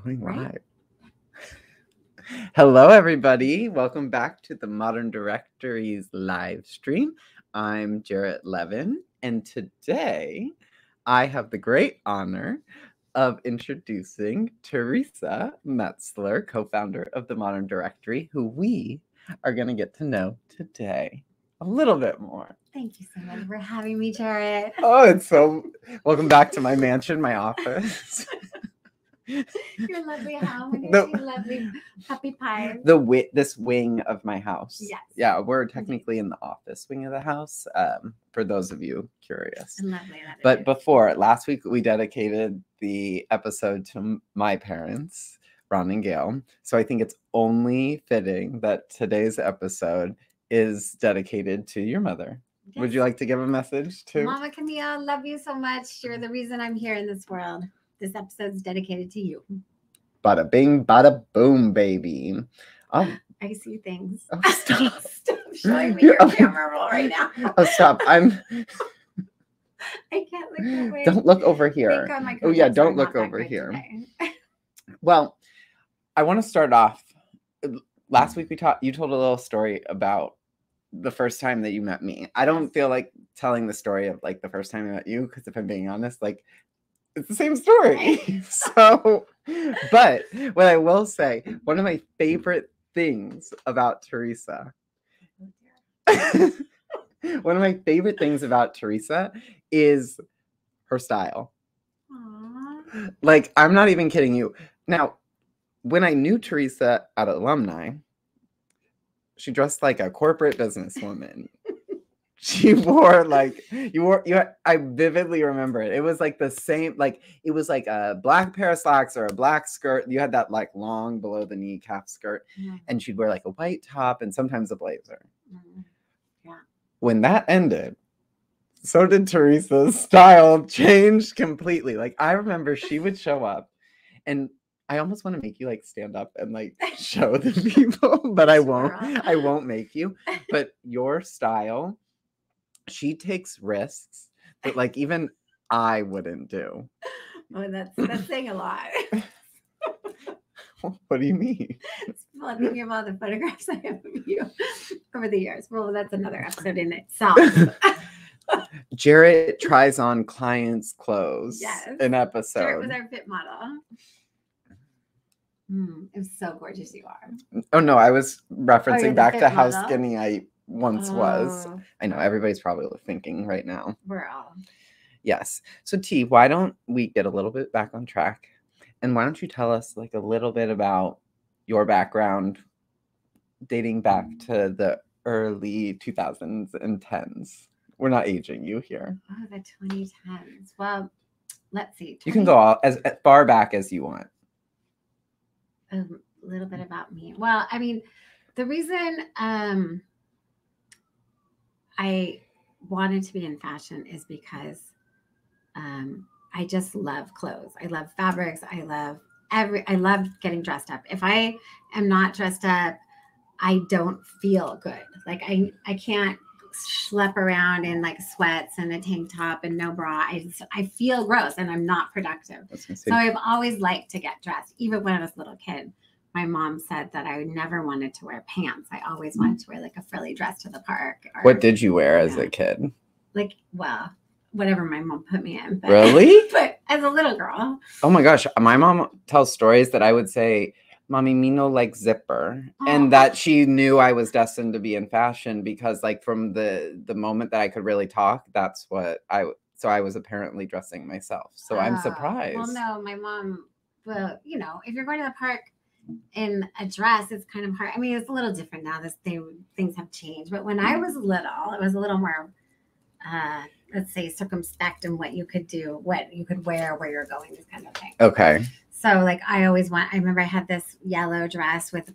Going live. Hello, everybody. Welcome back to the Modern Directories live stream. I'm Jarrett Levin, and today I have the great honor of introducing Theresa Metzler, co-founder of the Modern Directory, who we are going to get to know today a little bit more. Thank you so much for having me, Jarrett. Oh, it's so... Welcome back to my mansion, my office. Your lovely home and your lovely puppy pie. This wing of my house. Yes. Yeah, we're technically in the office wing of the house, for those of you curious. Lovely. But before, last week we dedicated the episode to my parents, Ron and Gail. So I think it's only fitting that today's episode is dedicated to your mother. Yes. Would you like to give a message to Mama Camille? Love you so much. You're the reason I'm here in this world. This episode is dedicated to you. Bada bing, bada boom, baby. Oh, I see things. Oh, stop. Stop showing me your camera roll right now. Oh, stop. I can't look that way. Don't look over here. Oh, yeah, don't look over here. Well, I want to start off. Last week you told a little story about the first time that you met me. I don't feel like telling the story of like the first time I met you, because if I'm being honest, like, it's the same story. So, but what I will say, one of my favorite things about Theresa, is her style. Aww. Like, I'm not even kidding you. Now, when I knew Theresa at Alumni, she dressed like a corporate businesswoman. She wore I vividly remember it. It was like the same, like it was like a black pair of slacks or a black skirt. You had that like long below the knee calf skirt, and she'd wear like a white top and sometimes a blazer. Yeah. When that ended, so did Theresa's style change completely. Like I remember she would show up, and I almost want to make you like stand up and like show the people, but I won't. I won't make you. But your style, she takes risks that like even I wouldn't do. Oh, that's saying a lot. What do you mean? Well, thinking of all the photographs I have of you over the years. Well, that's another episode in itself. Jarrett tries on clients' clothes. Yes. An episode. Jarrett was our fit model. It was so gorgeous you are. Oh no, I was referencing back to how model? skinny I once was. I know everybody's probably thinking right now. We're all. Yes. So T, why don't we get a little bit back on track? And why don't you tell us like a little bit about your background dating back to the early 2000s and 10s? We're not aging you here. Oh, the 2010s. Well, let's see. You can go as far back as you want. A little bit about me. Well, I mean, the reason I wanted to be in fashion is because I just love clothes. I love fabrics. I love getting dressed up. If I am not dressed up, I don't feel good. Like I can't schlep around in like sweats and a tank top and no bra. I feel gross and I'm not productive. So I've always liked to get dressed. Even when I was a little kid, my mom said that I never wanted to wear pants. I always wanted to wear like a frilly dress to the park. What did you wear as a kid? Like, well, whatever my mom put me in. But, really? But as a little girl. Oh my gosh. My mom tells stories that I would say, Mommy, me no like zipper. And that she knew I was destined to be in fashion because like from the moment that I could really talk, that's what so I was apparently dressing myself. So I'm surprised. Well, no, my mom, well, you know, if you're going to the park in a dress, it's kind of hard. I mean, it's a little different now. Things have changed. But when I was little, it was a little more, let's say, circumspect in what you could do, what you could wear, where you're going, this kind of thing. Okay. So like I remember I had this yellow dress with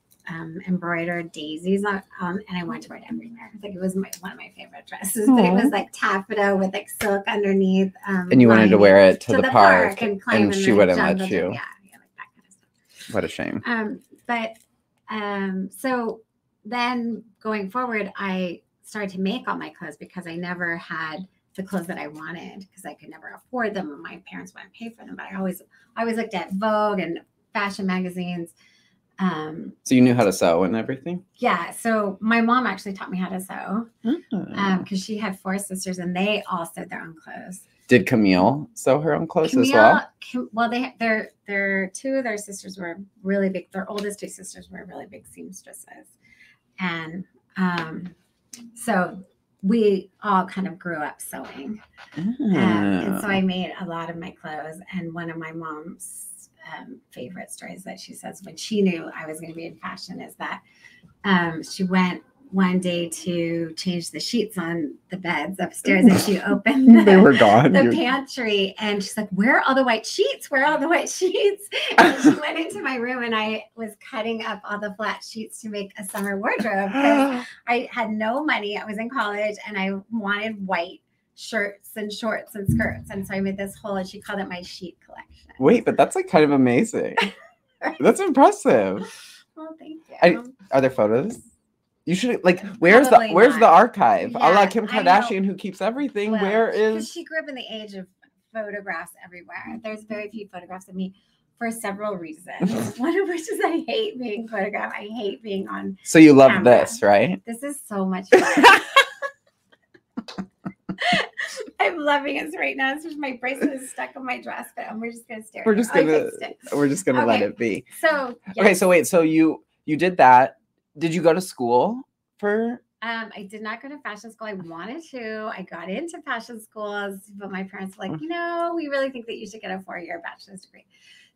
embroidered daisies on, and I wanted to wear it everywhere. Like it was one of my favorite dresses. But it was like taffeta with like silk underneath. And you wanted to wear it to the park and she wouldn't let you. Yeah, like that kind of stuff. What a shame. So then going forward, I started to make all my clothes because I never had the clothes that I wanted because I could never afford them and my parents wouldn't pay for them. But I always looked at Vogue and fashion magazines. So you knew how to sew and everything? Yeah. So my mom actually taught me how to sew because she had 4 sisters and they all sewed their own clothes. Did Camille sew her own clothes as well? Well, their 2 of their sisters were really big. Their oldest 2 sisters were really big seamstresses. And so we all kind of grew up sewing. And so I made a lot of my clothes. And one of my mom's favorite stories that she says when she knew I was going to be in fashion is that she went one day to change the sheets on the beds upstairs and she opened they were gone. The pantry and she's like, where are all the white sheets? Where are all the white sheets? And she went into my room and I was cutting up all the flat sheets to make a summer wardrobe because I had no money. I was in college and I wanted white shirts and shorts and skirts. And so I made this whole, and she called it my sheet collection. Wait, but that's like kind of amazing. That's impressive. Well, thank you. Are there photos? You should like. Where's the archive? Yeah, a la Kim Kardashian, who keeps everything. Well, where is? Because she grew up in the age of photographs everywhere. There's very few photographs of me for several reasons. One of which is I hate being photographed. I hate being on. So you love camera. this, right? This is so much fun. I'm loving it right now. It's just my bracelet is stuck on my dress, but we're just gonna stare. We're just gonna let it be. So yes. Okay, so wait, so you did that. Did you go to school for? I did not go to fashion school. I wanted to. I got into fashion schools, but my parents were like, we really think that you should get a 4-year bachelor's degree.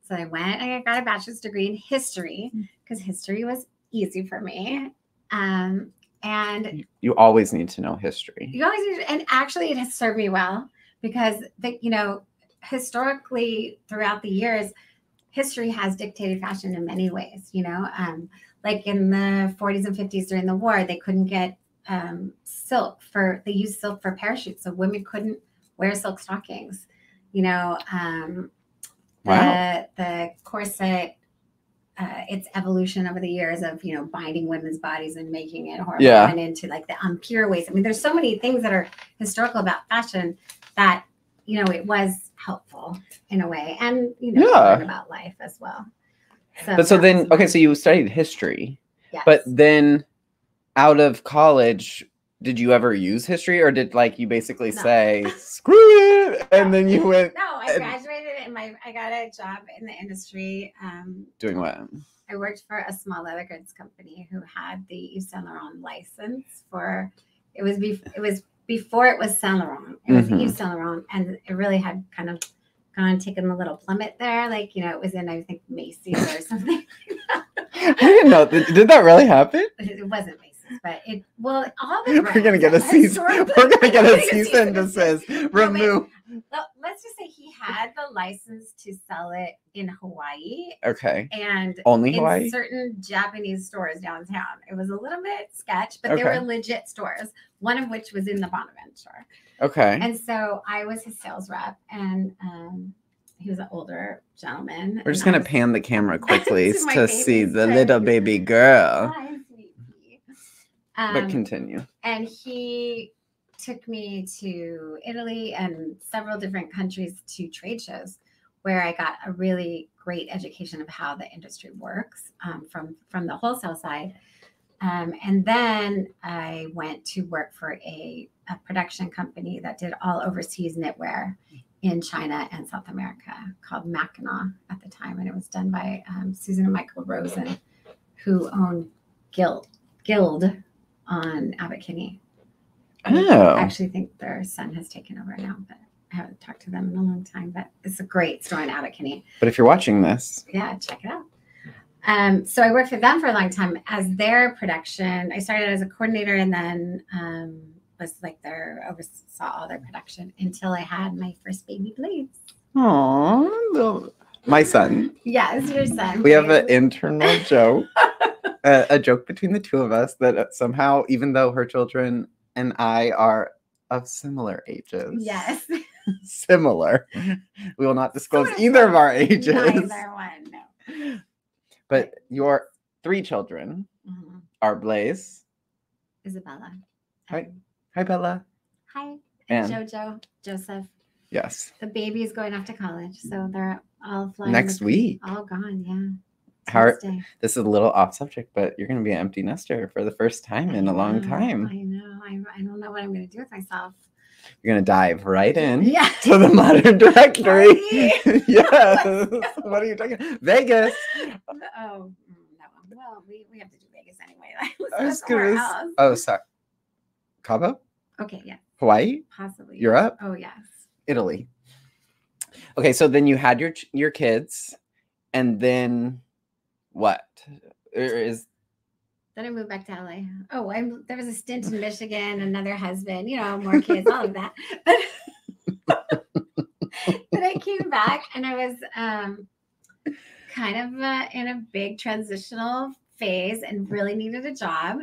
So I went and I got a bachelor's degree in history because history was easy for me. And you always need to know history. You always need to, and actually it has served me well because historically throughout the years, history has dictated fashion in many ways, like in the 40s and 50s during the war, they couldn't get they used silk for parachutes. So women couldn't wear silk stockings, Wow. The corset, its evolution over the years of, binding women's bodies and making it horrible and into like the impure ways. I mean, there's so many things that are historical about fashion that, it was helpful in a way and, learn about life as well. So you studied history, yes. But then out of college, did you ever use history or did you basically say, screw it? And then you went. No, I graduated and I got a job in the industry. Doing what? I worked for a small leather goods company who had the Yves Saint Laurent license it was before it was Saint Laurent. It was Yves Saint Laurent and it really had kind of taken a little plummet there. It was in, I think, Macy's or something. I didn't know. Did that really happen? It wasn't Macy's, but all the we're gonna get a cease. We're gonna get a cease and desist. Remove. Let's just say he had the license to sell it in Hawaii. Okay. And only Hawaii? In certain Japanese stores downtown. It was a little bit sketch, but they were legit stores. One of which was in the Bonaventure. Okay. And so I was his sales rep, and he was an older gentleman. We're just gonna pan the camera quickly to see the little baby girl. Hi, sweetie. But continue. And he took me to Italy and several different countries to trade shows where I got a really great education of how the industry works from the wholesale side. And then I went to work for a production company that did all overseas knitwear in China and South America called Mackinac at the time. And it was done by Susan and Michael Rosen, who owned Guild on Abbot Kinney. I actually think their son has taken over now, but I haven't talked to them in a long time. But it's a great store in Abbot Kinney. But if you're watching this, check it out. So I worked for them for a long time as their production. I started as a coordinator and then oversaw all their production until I had my first baby Blaze. Aww, my son. Yes, your son. We have an internal joke, a joke between the two of us that somehow, even though her children and I are of similar ages. Yes. Similar. We will not disclose either of our ages. Neither one, no. But your 3 children are Blaze. Isabella. Hi, Bella. Hi. And Jojo, Joseph. Yes. The baby is going off to college, so they're All next week. All gone, yeah. This is a little off subject, but you're going to be an empty nester for the first time in a long time. I know. I don't know what I'm going to do with myself. You're going to dive right in to the modern directory. Yes. What are you talking about? Vegas. Oh, no. Well, we have to do Vegas anyway. Oh, sorry. Cabo? Okay, yeah. Hawaii? Possibly. Europe? Oh, yes. Italy. Okay, so then you had your kids, and then what? Then I moved back to LA. Oh, there was a stint in Michigan, another husband, more kids, all of that. But I came back, and I was kind of in a big transitional phase and really needed a job.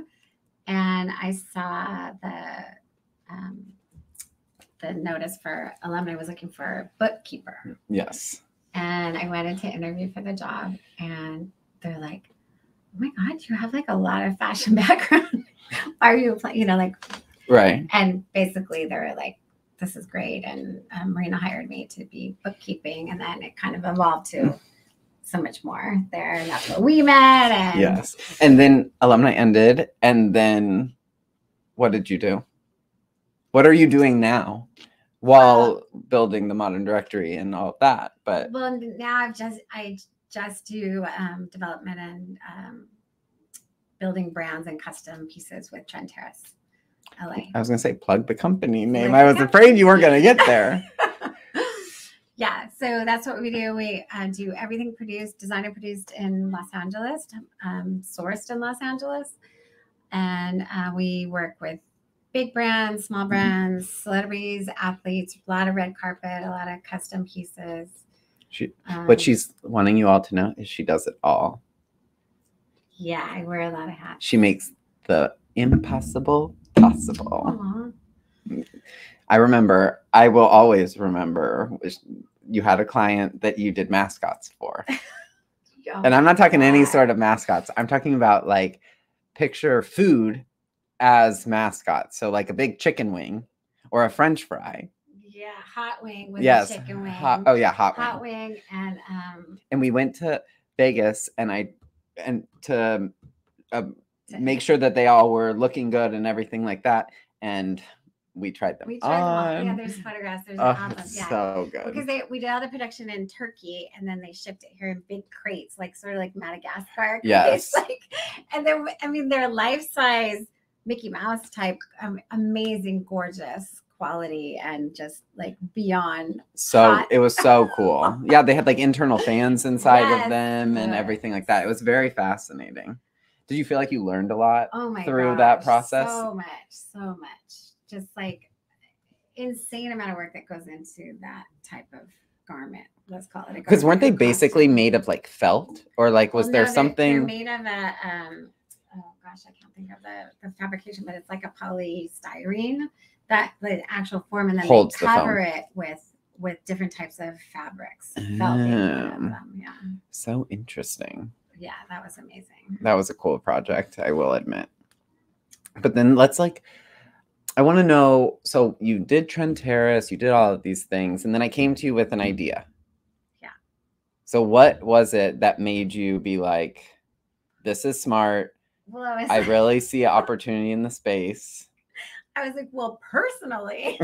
And I saw the notice for alumni was looking for a bookkeeper. Yes. And I went in to interview for the job, and they're like, "Oh my God, you have like a lot of fashion background. Why are you applying?" Right. And basically, they were like, "This is great." And Marina hired me to be bookkeeping, and then it kind of evolved to so much more there. And that's where we met. And yes. And then alumni ended, and then what did you do? What are you doing now while building the modern directory and all of that? But now I just do development and building brands and custom pieces with Theresa, LA. I was going to say plug the company name. I was afraid you weren't going to get there. Yeah, so that's what we do. We do everything designer produced in Los Angeles, sourced in Los Angeles. And we work with big brands, small brands, celebrities, athletes, a lot of red carpet, a lot of custom pieces. What she's wanting you all to know is she does it all. Yeah, I wear a lot of hats. She makes the impossible possible. Aww. I will always remember, you had a client that you did mascots for. And I'm not talking any sort of mascots. I'm talking about like picture food as mascots. So like a big chicken wing or a French fry. Yeah, hot wing with a chicken wing. Hot wing. And we went to Vegas to make sure that they all were looking good and everything like that. And we tried them. Them all. Yeah, there's photographs. There's awesome. Yeah. So good. Because we did all the production in Turkey, and then they shipped it here in big crates, like sort of like Madagascar. Yes. And then they're life-size Mickey Mouse type, amazing, gorgeous quality, and just like beyond. So hot. It was so cool. Yeah, they had like internal fans inside of them and everything like that. It was very fascinating. Did you feel like you learned a lot through that process? So much. Just like insane amount of work that goes into that type of garment. Let's call it. Because weren't they basically made of like felt, or like was there something? They're made of a oh gosh, I can't think of the fabrication, but it's like a polystyrene that the actual form, and then they cover it with different types of fabrics. Felt being one of them. Yeah. So interesting. Yeah, that was amazing. That was a cool project, I will admit. But then I want to know, so you did Theresa, you did all of these things, and then I came to you with an idea. Yeah. So what was it that made you be like, this is smart. Well, I really see an opportunity in the space. I was like, well, personally,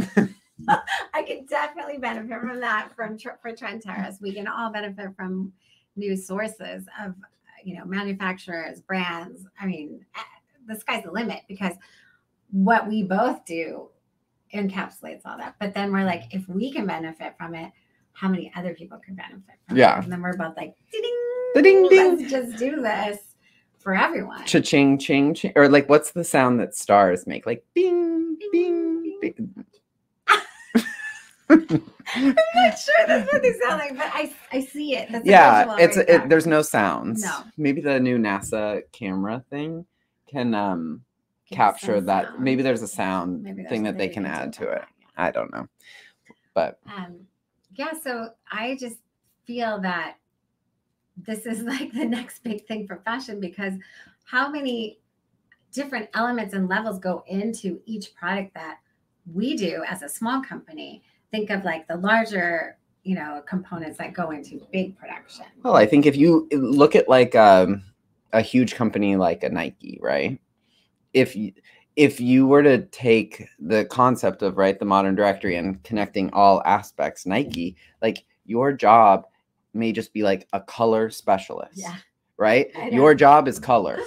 I could definitely benefit from that for Theresa. We can all benefit from new sources of, manufacturers, brands. I mean, the sky's the limit, because what we both do encapsulates all that. But then we're like, if we can benefit from it, how many other people can benefit from it? And then we're both like, ding, let's just do this for everyone. Cha-ching, ching, ching. Or like, what's the sound that stars make? Like, bing, bing, bing. I'm not sure that's what they sound like, but I see it. That's there's no sounds. No. Maybe the new NASA camera thing can capture that. Sound. Maybe there's a sound thing that they can add to it. I don't know. But so I just feel that this is like the next big thing for fashion, because how many different elements and levels go into each product that we do as a small company. Think of like the larger components that go into big production. Well, I think if you look at like a huge company like a Nike, right? If you were to take the concept of, right, the modern directory and connecting all aspects, Nike, like your job may just be like a color specialist, right? Your job is color.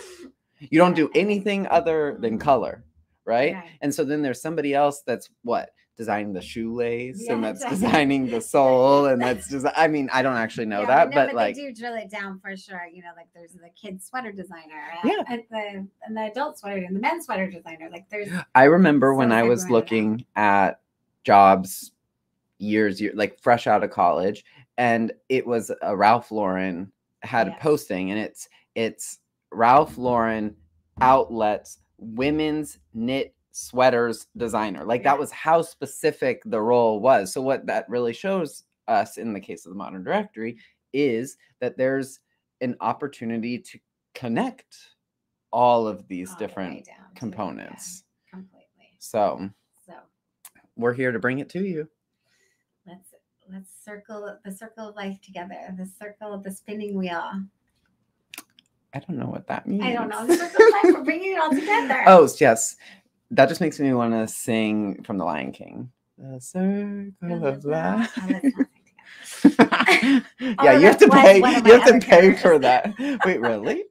You don't do anything other than color, right? And so then there's somebody else that's what? Designing the shoelace, and that's designing the sole, and that's just, I mean, I don't actually know that, but like they do drill it down for sure. Like there's the kid sweater designer, and the adult sweater and the men's sweater designer. Like there's. I remember when I was looking at jobs years like fresh out of college, and it was a Ralph Lauren had a posting, and it's Ralph Lauren outlets women's knit sweaters designer. Like that was how specific the role was. So what that really shows us in the case of the modern directory is that there's an opportunity to connect all of these different components. Completely. So we're here to bring it to you. Let's circle the circle of life together. The circle of the spinning wheel. I don't know what that means. I don't know. The circle of life. We're bringing it all together. Oh, yes. That just makes me want to sing from The Lion King. The circle of life. Yeah, you have to pay. You have to pay for that. Wait, really?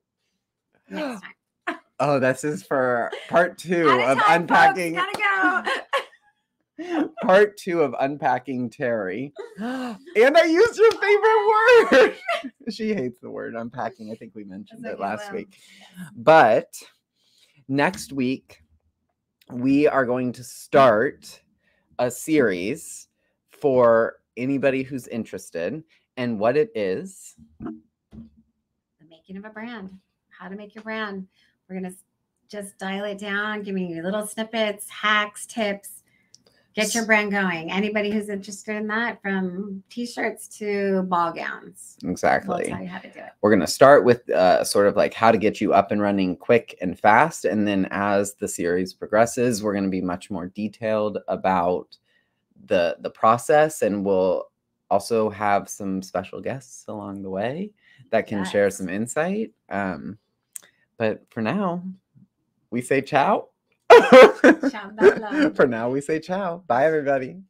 Next time. Oh, this is for part 2 of unpacking. Folks, gotta go. Part 2 of unpacking Terry. And I used your favorite word. She hates the word unpacking. I think we mentioned it last week. But next week, we are going to start a series for anybody who's interested. And what it is? The making of a brand. How to make your brand. We're going to just dial it down, giving you little snippets, hacks, tips. Get your brand going. Anybody who's interested in that, from t-shirts to ball gowns. Exactly. We'll tell you how to do it. We're going to start with sort of like how to get you up and running quick and fast. And then as the series progresses, we're going to be much more detailed about the process. And we'll also have some special guests along the way that can share some insight. But for now, we say ciao. Ciao, For now, we say ciao. Bye, everybody.